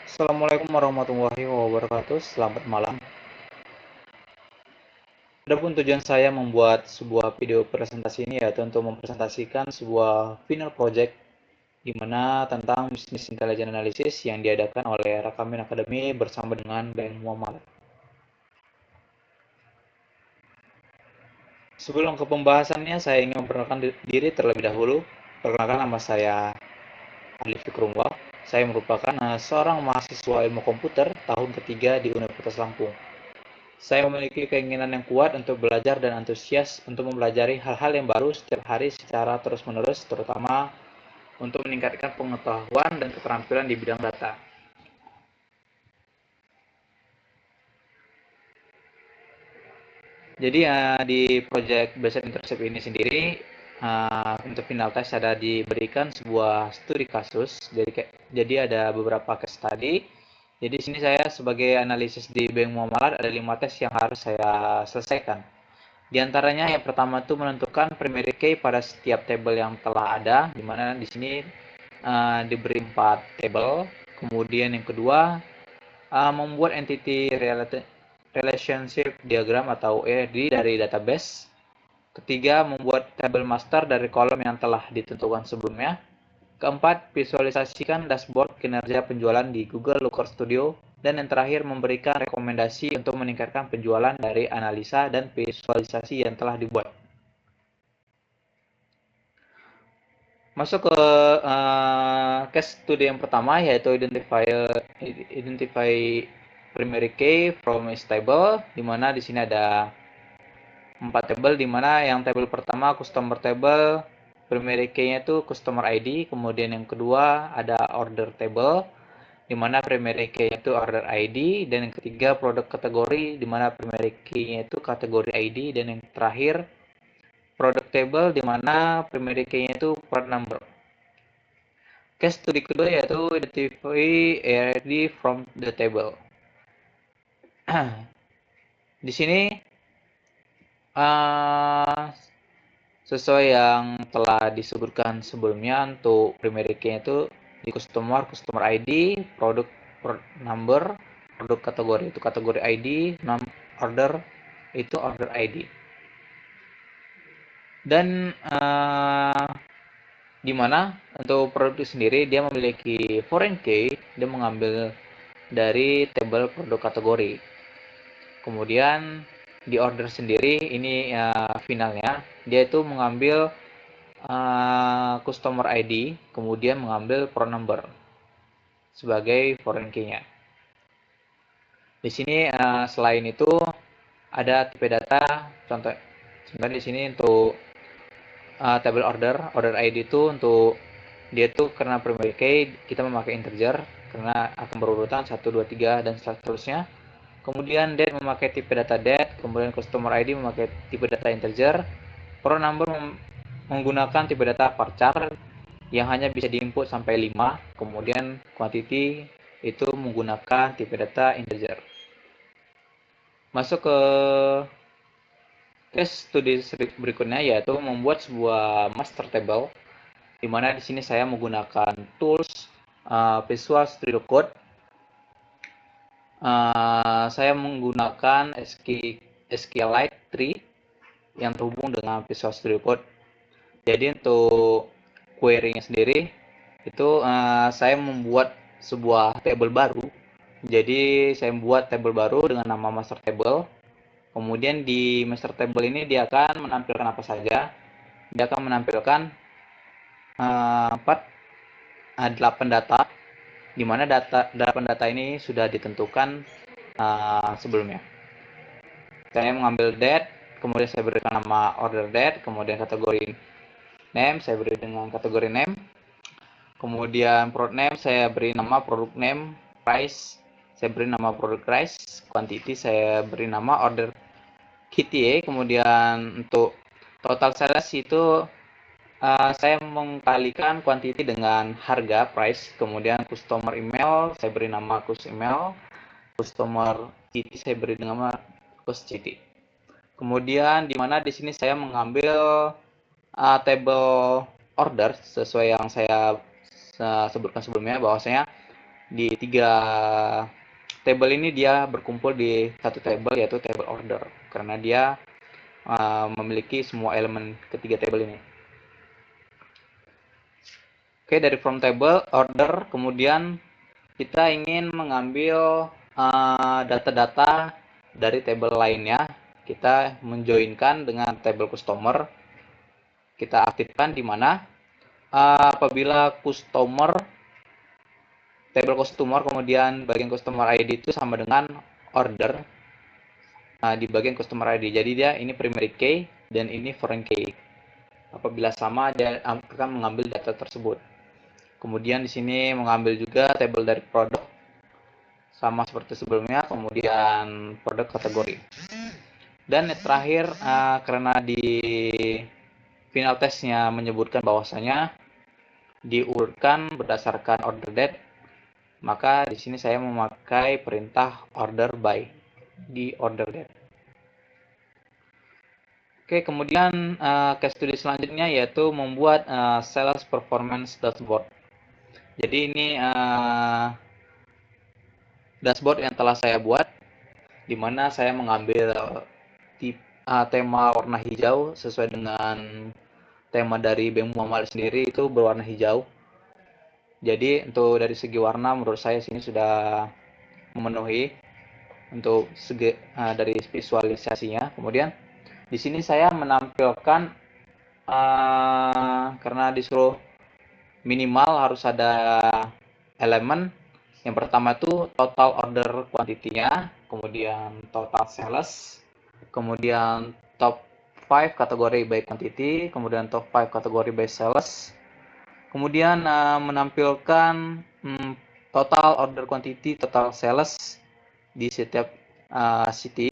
Assalamualaikum warahmatullahi wabarakatuh. Selamat malam. Adapun tujuan saya membuat sebuah video presentasi ini yaitu untuk mempresentasikan sebuah final project di mana tentang bisnis intelligence analysis yang diadakan oleh Rakamin Academy bersama dengan Bank Muamalat. Sebelum ke pembahasannya, saya ingin memperkenalkan diri terlebih dahulu. Perkenalkan, nama saya Ali Fikrullah. Saya merupakan seorang mahasiswa ilmu komputer tahun ketiga di Universitas Lampung. Saya memiliki keinginan yang kuat untuk belajar dan antusias untuk mempelajari hal-hal yang baru setiap hari secara terus-menerus, terutama untuk meningkatkan pengetahuan dan keterampilan di bidang data. Jadi di project Based Internship ini sendiri, untuk final test ada diberikan sebuah studi kasus. Jadi ada beberapa case study. Jadi di sini saya sebagai analisis di Bank Muamalat ada 5 tes yang harus saya selesaikan. Di antaranya yang pertama itu menentukan primary key pada setiap table yang telah ada, di mana di sini diberi 4 table. Kemudian yang kedua, membuat entity relationship diagram atau ERD dari database. Ketiga, membuat table master dari kolom yang telah ditentukan sebelumnya. Keempat, visualisasikan dashboard kinerja penjualan di Google Looker Studio. Dan yang terakhir, memberikan rekomendasi untuk meningkatkan penjualan dari analisa dan visualisasi yang telah dibuat. Masuk ke case study yang pertama, yaitu identify primary key from a table, di mana di sini ada 4 table, di mana yang table pertama customer table, primary key-nya itu customer ID, kemudian yang kedua ada order table, di mana primary key-nya itu order ID, dan yang ketiga produk kategori, di mana primary key-nya itu kategori ID, dan yang terakhir product table, di mana primary key-nya itu part number. Case studi kedua yaitu identify ARD from the table. Di sini sesuai yang telah disebutkan sebelumnya, untuk primary key itu di customer ID, produk number, produk kategori itu kategori ID, order itu order ID. Dan di mana untuk produk itu sendiri dia memiliki foreign key, dia mengambil dari table produk kategori. Kemudian di order sendiri ini finalnya dia itu mengambil customer ID, kemudian mengambil pro number sebagai foreign key-nya. Di sini selain itu ada tipe data, contohnya di sini untuk table order ID itu untuk dia itu karena primary key kita memakai integer karena akan berurutan 1, 2, 3 dan seterusnya. Kemudian date memakai tipe data date, kemudian customer ID memakai tipe data integer, pro number menggunakan tipe data varchar yang hanya bisa diinput sampai 5, kemudian quantity itu menggunakan tipe data integer. Masuk ke case studi berikutnya yaitu membuat sebuah master table, di mana di sini saya menggunakan tools Visual Studio Code. Saya menggunakan SQLite 3 yang terhubung dengan Visual Studio Code. Jadi untuk query-nya sendiri itu saya membuat sebuah table baru. Jadi saya membuat table baru dengan nama master table. Kemudian di master table ini dia akan menampilkan apa saja. Dia akan menampilkan 8 data, di mana 8 data ini sudah ditentukan sebelumnya. Saya mengambil date, kemudian saya berikan nama order date, kemudian kategori name saya beri dengan kategori name, kemudian product name saya beri nama product name, price saya beri nama product price, quantity saya beri nama order KTA, kemudian untuk total sales itu saya mengkalikan quantity dengan harga price, kemudian customer email saya beri nama cus email, customer CT saya beri nama cus CT. Kemudian di mana di sini saya mengambil table order sesuai yang saya sebutkan sebelumnya, bahwasanya Di 3 table ini dia berkumpul di satu table, yaitu table order, karena dia memiliki semua elemen ketiga table ini. Oke, dari from table order, kemudian kita ingin mengambil data-data dari table lainnya. Kita menjoinkan dengan table customer. Kita aktifkan di mana apabila table customer, kemudian bagian customer ID itu sama dengan order di bagian customer ID. Jadi dia ini primary key dan ini foreign key. Apabila sama, dia akan mengambil data tersebut. Kemudian di sini mengambil juga table dari produk sama seperti sebelumnya, kemudian produk kategori. Dan terakhir, karena di final testnya menyebutkan bahwasanya diurutkan berdasarkan order date, maka di sini saya memakai perintah order by di order date. Oke, kemudian case study selanjutnya yaitu membuat sales performance dashboard. Jadi ini dashboard yang telah saya buat, di mana saya mengambil tema warna hijau sesuai dengan tema dari Bank Muamalah sendiri, itu berwarna hijau. Jadi untuk dari segi warna menurut saya sini sudah memenuhi untuk segi dari visualisasinya. Kemudian di sini saya menampilkan karena disuruh minimal harus ada elemen. Yang pertama itu total order quantity-nya, kemudian total sales, kemudian top 5 kategori by quantity, kemudian top 5 kategori by sales. Kemudian menampilkan total order quantity, total sales di setiap city.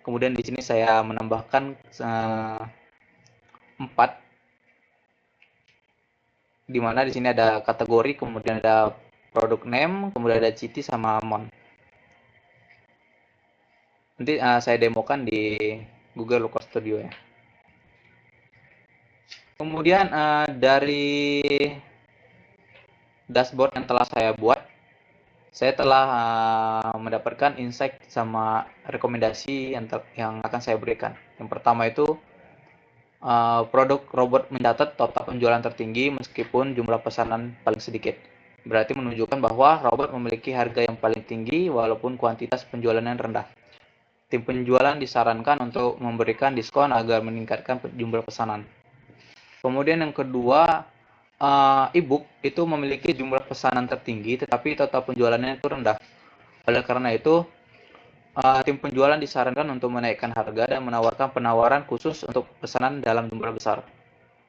Kemudian di sini saya menambahkan 4, di mana di sini ada kategori, kemudian ada product name, kemudian ada city sama amount. Nanti saya demokan di Google Looker Studio ya. Kemudian dari dashboard yang telah saya buat, saya telah mendapatkan insight sama rekomendasi yang akan saya berikan. Yang pertama itu produk robot mencatat total penjualan tertinggi meskipun jumlah pesanan paling sedikit. Berarti menunjukkan bahwa robot memiliki harga yang paling tinggi walaupun kuantitas penjualannya rendah. Tim penjualan disarankan untuk memberikan diskon agar meningkatkan jumlah pesanan. Kemudian yang kedua, e-book itu memiliki jumlah pesanan tertinggi tetapi total penjualannya itu rendah. Oleh karena itu, tim penjualan disarankan untuk menaikkan harga dan menawarkan penawaran khusus untuk pesanan dalam jumlah besar.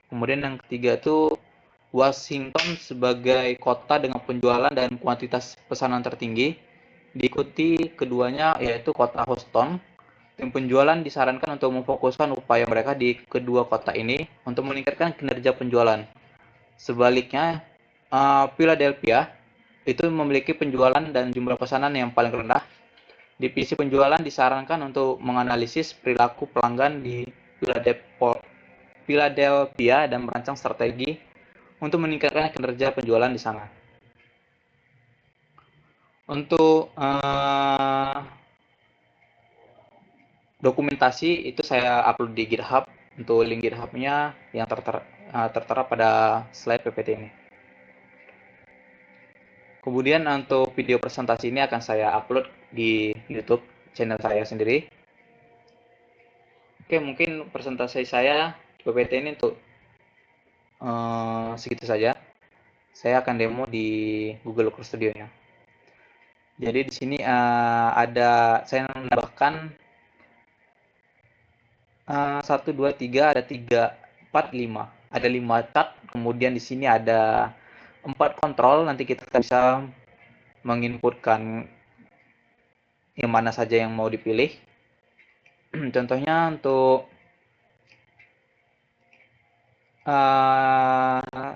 Kemudian yang ketiga itu Washington sebagai kota dengan penjualan dan kuantitas pesanan tertinggi. Diikuti keduanya yaitu kota Houston. Tim penjualan disarankan untuk memfokuskan upaya mereka di kedua kota ini untuk meningkatkan kinerja penjualan. Sebaliknya, Philadelphia itu memiliki penjualan dan jumlah pesanan yang paling rendah. Divisi penjualan disarankan untuk menganalisis perilaku pelanggan di Philadelphia dan merancang strategi untuk meningkatkan kinerja penjualan di sana. Untuk dokumentasi itu saya upload di GitHub. Untuk link GitHub-nya yang tertera pada slide PPT ini. Kemudian untuk video presentasi ini akan saya upload di YouTube channel saya sendiri. Oke, mungkin presentasi saya PPT ini untuk segitu saja. Saya akan demo di Google Looker Studio-nya. Jadi di sini saya menambahkan 1, 2, 3, ada 3, 4, 5. Ada 5 tab, kemudian di sini ada 4 kontrol, nanti kita bisa menginputkan yang mana saja yang mau dipilih. Contohnya untuk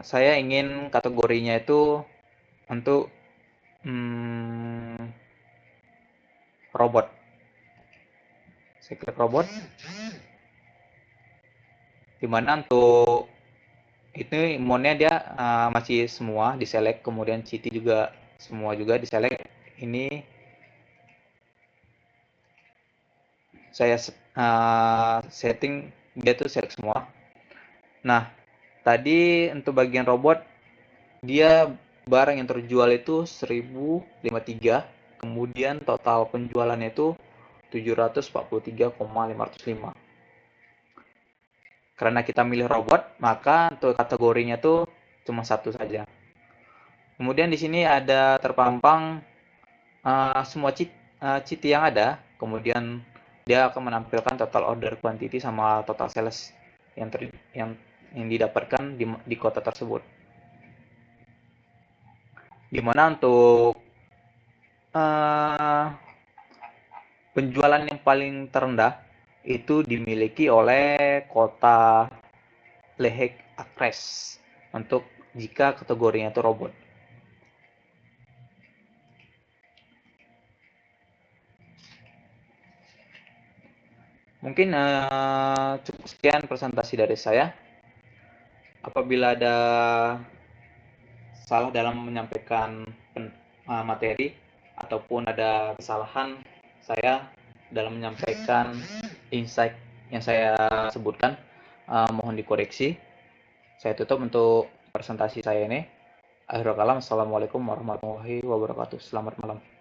saya ingin kategorinya itu untuk robot. Saya klik robot. Dimana untuk itu mode-nya dia masih semua di select, kemudian city juga semua juga di select. Ini saya setting dia tuh select semua. Nah, tadi untuk bagian robot, dia barang yang terjual itu 1053, kemudian total penjualannya itu 743,505. Karena kita milih robot, maka untuk kategorinya tuh cuma satu saja. Kemudian di sini ada terpampang semua cheat yang ada, kemudian dia akan menampilkan total order quantity sama total sales yang yang didapatkan di kota tersebut. Dimana untuk uh, penjualan yang paling terendah itu dimiliki oleh kota Lehek Akres untuk jika kategorinya itu robot. Mungkin cukup sekian presentasi dari saya. Apabila ada salah dalam menyampaikan materi ataupun ada kesalahan saya dalam menyampaikan insight yang saya sebutkan, mohon dikoreksi. Saya tutup untuk presentasi saya ini. Akhirul kalam, assalamualaikum warahmatullahi wabarakatuh. Selamat malam.